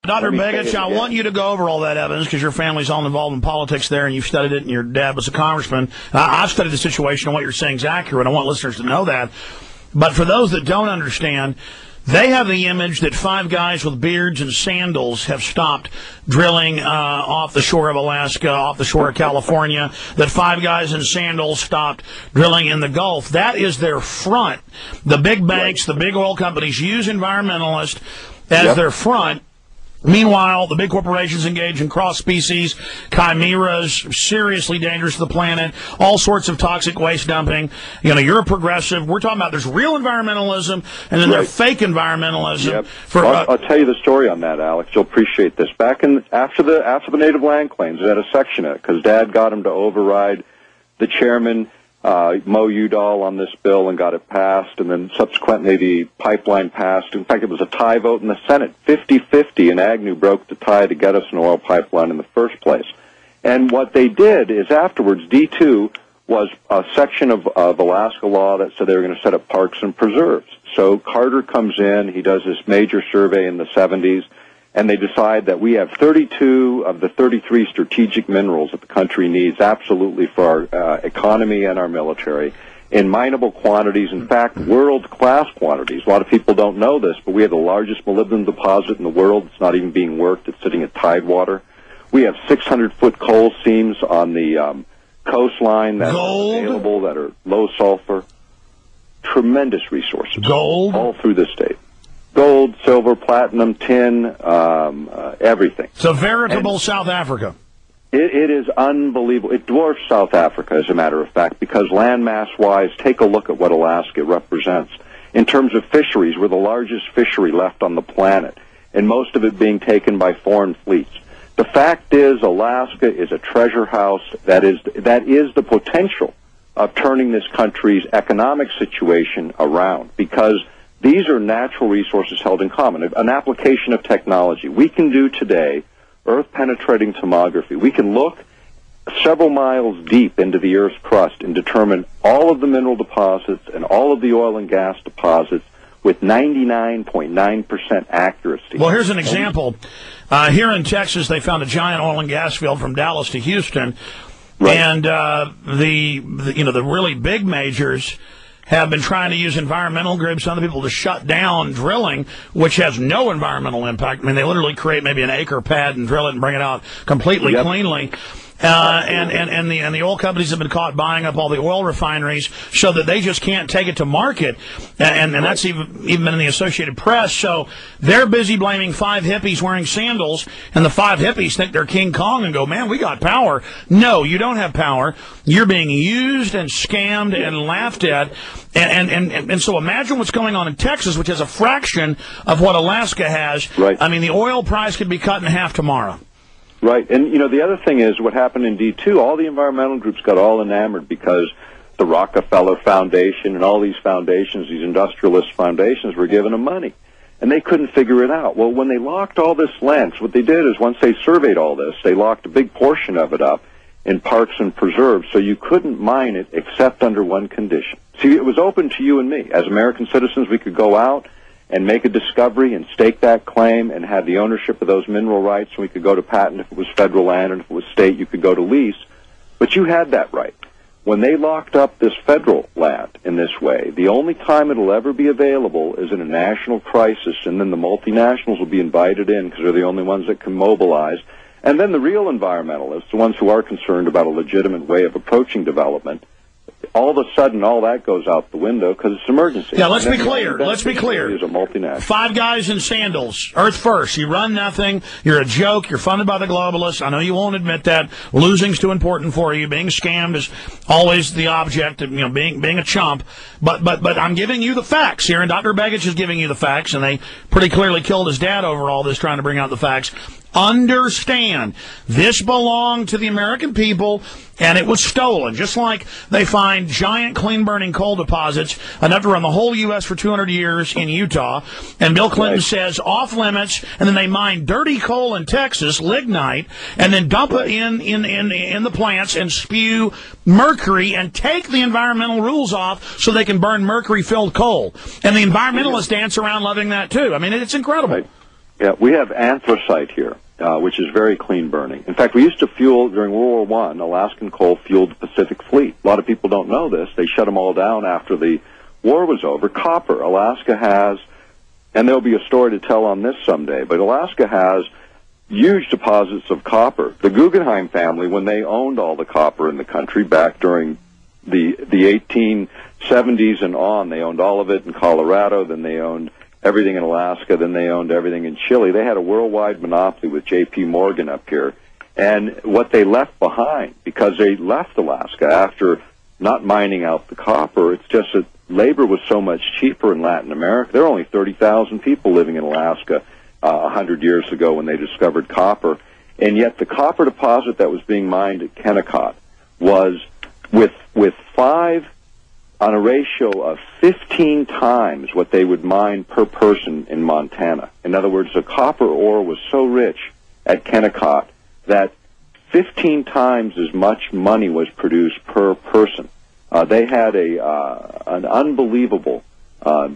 Dr. Begich, I want you to go over all that evidence because your family's all involved in politics there, and you've studied it, and your dad was a congressman. I've studied the situation, and what you're saying is accurate. I want listeners to know that. But for those that don't understand, they have the image that 5 guys with beards and sandals have stopped drilling off the shore of Alaska, off the shore of California, that 5 guys in sandals stopped drilling in the Gulf. That is their front. The big banks, the big oil companies use environmentalists as their front. Meanwhile, the big corporations engage in cross-species chimeras, seriously dangerous to the planet, all sorts of toxic waste dumping. You know, you're a progressive. We're talking about there's real environmentalism, and then there's fake environmentalism. I'll tell you the story on that, Alex. You'll appreciate this. Back after the native land claims, they had a section in it because Dad got him to override the chairman, Mo Udall, on this bill and got it passed, and then subsequently the pipeline passed. In fact, it was a tie vote in the Senate, 50-50, and Agnew broke the tie to get us an oil pipeline in the first place. And what they did is afterwards, D2 was a section of Alaska law that said they were going to set up parks and preserves. So Carter comes in, he does this major survey in the 70s, and they decide that we have 32 of the 33 strategic minerals that the country needs absolutely for our economy and our military in mineable quantities, in fact, world-class quantities. A lot of people don't know this, but we have the largest molybdenum deposit in the world. It's not even being worked. It's sitting at Tidewater. We have 600-foot coal seams on the coastline that are available, that are low sulfur. Tremendous resources. Gold? All through the state. Gold, silver, platinum, tin, everything. So veritable South Africa. It is unbelievable. It dwarfs South Africa, as a matter of fact, because landmass-wise, take a look at what Alaska represents. In terms of fisheries, we're the largest fishery left on the planet, and most of it being taken by foreign fleets. The fact is, Alaska is a treasure house that is the potential of turning this country's economic situation around, because these are natural resources held in common. An application of technology. We can do today Earth-penetrating tomography. We can look several miles deep into the Earth's crust and determine all of the mineral deposits and all of the oil and gas deposits with 99.9% accuracy. Well, here's an example. Here in Texas, they found a giant oil and gas field from Dallas to Houston, and the really big majors have been trying to use environmental groups and other people to shut down drilling, which has no environmental impact. I mean, they literally create maybe an acre pad and drill it and bring it out completely cleanly. And the oil companies have been caught buying up all the oil refineries so that they just can't take it to market. And that's even been in the Associated Press. So they're busy blaming 5 hippies wearing sandals, and the 5 hippies think they're King Kong and go, man, we got power. No, you don't have power. You're being used and scammed and laughed at. And so imagine what's going on in Texas, which has a fraction of what Alaska has. Right. I mean, the oil price could be cut in half tomorrow. Right, and the other thing is what happened in D2, all the environmental groups got all enamored because the Rockefeller Foundation and all these foundations, these industrialist foundations, were giving them money, and they couldn't figure it out. Well, when they locked all this land, so what they did is once they surveyed all this, they locked a big portion of it up in parks and preserves, so you couldn't mine it except under one condition. See, it was open to you and me. As American citizens, we could go out and make a discovery and stake that claim and have the ownership of those mineral rights, and we could go to patent if it was federal land, and if it was state, you could go to lease. But you had that right. When they locked up this federal land in this way, the only time it'll ever be available is in a national crisis, and then the multinationals will be invited in because they're the only ones that can mobilize. And then the real environmentalists, the ones who are concerned about a legitimate way of approaching development, all of a sudden, all that goes out the window because it's emergency. Yeah, let's be clear. Let's be clear. Is a multinational. 5 guys in sandals. Earth first. You run nothing. You're a joke. You're funded by the globalists. I know you won't admit that. Losing's too important for you. Being scammed is always the object of being a chump. But I'm giving you the facts here, and Dr. Begich is giving you the facts, and they pretty clearly killed his dad over all this trying to bring out the facts. Understand, this belonged to the American people, and it was stolen. Just like they find giant clean-burning coal deposits, enough to run the whole U.S. for 200 years in Utah, and Bill Clinton says off-limits, and then they mine dirty coal in Texas, lignite, and then dump it in the plants and spew mercury and take the environmental rules off so they can burn mercury-filled coal. And the environmentalists dance around loving that, too. I mean, it's incredible. Right. Yeah, we have anthracite here, which is very clean burning. In fact, we used to fuel, during World War I, Alaskan coal fueled the Pacific Fleet. A lot of people don't know this. They shut them all down after the war was over. Copper, Alaska has, and there'll be a story to tell on this someday, but Alaska has huge deposits of copper. The Guggenheim family, when they owned all the copper in the country back during the 1870s and on, they owned all of it in Colorado, then they owned everything in Alaska, then they owned everything in Chile. They had a worldwide monopoly with J.P. Morgan up here. And what they left behind, because they left Alaska after not mining out the copper, it's just that labor was so much cheaper in Latin America. There are only 30,000 people living in Alaska 100 years ago when they discovered copper. And yet the copper deposit that was being mined at Kennecott was with 5 on a ratio of 15 times what they would mine per person in Montana. In other words, the copper ore was so rich at Kennecott that 15 times as much money was produced per person. They had an unbelievable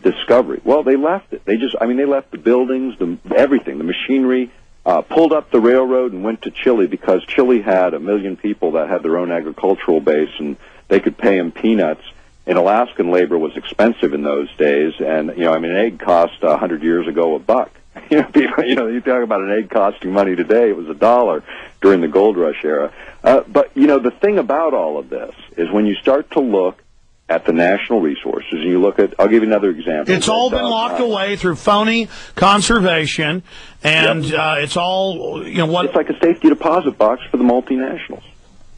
discovery. Well, they left it. They left the buildings, everything, the machinery, pulled up the railroad and went to Chile because Chile had 1 million people that had their own agricultural base, and they could pay them peanuts. And Alaskan labor was expensive in those days, and an egg cost 100 years ago $1. You talk about an egg costing money today; it was $1 during the gold rush era. But the thing about all of this is when you start to look at the national resources, and you look at, I'll give you another example. It's all been locked away through phony conservation, and it's all what. It's like a safety deposit box for the multinationals.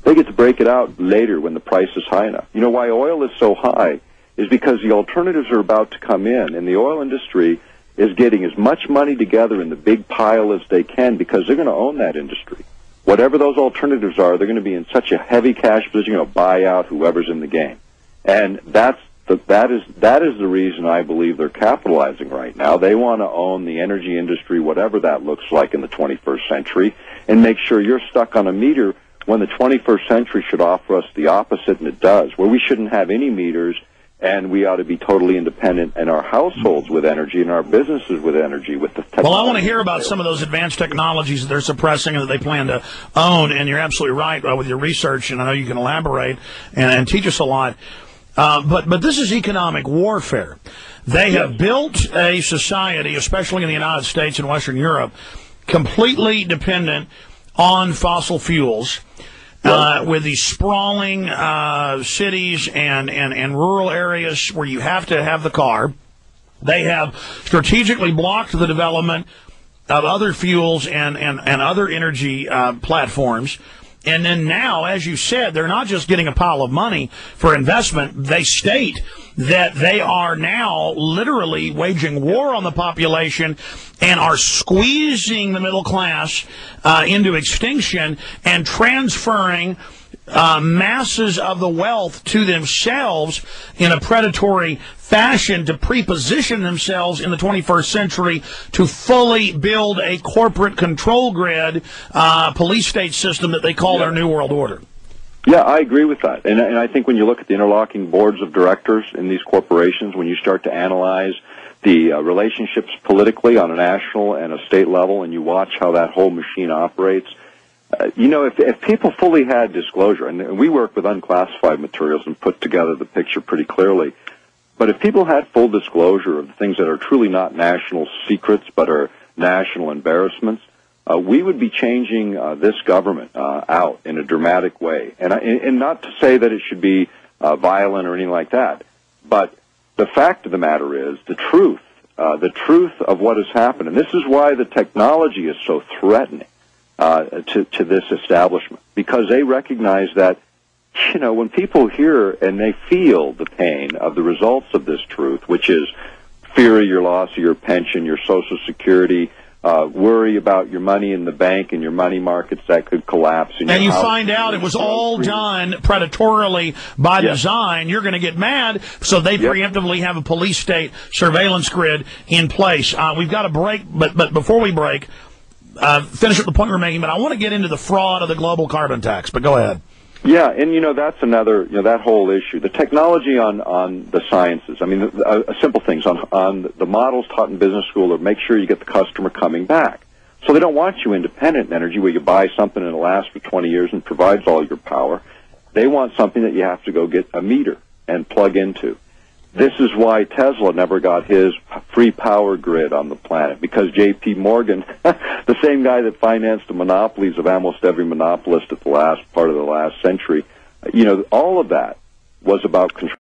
They get to break it out later when the price is high enough. You know why oil is so high is because the alternatives are about to come in, and the oil industry is getting as much money together in the big pile as they can because they're going to own that industry. Whatever those alternatives are, they're going to be in such a heavy cash position, to buy out whoever's in the game. And that is the reason I believe they're capitalizing right now. They want to own the energy industry, whatever that looks like in the 21st century, and make sure you're stuck on a meter when the 21st century should offer us the opposite, and it does, where we shouldn't have any meters, and we ought to be totally independent in our households with energy and our businesses with energy, with the technology. Well, I want to hear about some of those advanced technologies that they're suppressing and that they plan to own, and you're absolutely right with your research, and I know you can elaborate and teach us a lot. But this is economic warfare. They have built a society, especially in the United States and Western Europe, completely dependent on fossil fuels. With these sprawling cities and rural areas where you have to have the car. They have strategically blocked the development of other fuels and other energy platforms. And then now, as you said, they're not just getting a pile of money for investment. They state that they are now literally waging war on the population and are squeezing the middle class into extinction and transferring masses of the wealth to themselves in a predatory fashion to preposition themselves in the 21st century to fully build a corporate control grid, police state system that they call their New World Order. Yeah, I agree with that. And I think when you look at the interlocking boards of directors in these corporations, when you start to analyze the relationships politically on a national and a state level, and you watch how that whole machine operates, if people fully had disclosure, and we work with unclassified materials and put together the picture pretty clearly, but if people had full disclosure of the things that are truly not national secrets but are national embarrassments, we would be changing this government out in a dramatic way. And not to say that it should be violent or anything like that, but the fact of the matter is the truth of what has happened. And this is why the technology is so threatening to this establishment, because they recognize that, when people hear and they feel the pain of the results of this truth, which is fear of your loss of your pension, your Social Security, worry about your money in the bank and your money markets that could collapse. And you find out it was all done predatorily by design, you're going to get mad, so they preemptively have a police state surveillance grid in place. We've got to break, but before we break, finish up the point we're making, but I want to get into the fraud of the global carbon tax, but go ahead. Yeah, and that's another, that whole issue. The technology on the sciences. I mean, simple things on the models taught in business school are make sure you get the customer coming back. So they don't want you independent in energy where you buy something and it lasts for 20 years and provides all your power. They want something that you have to go get a meter and plug into. This is why Tesla never got his free power grid on the planet, because J.P. Morgan, the same guy that financed the monopolies of almost every monopolist at the last part of the last century, all of that was about control.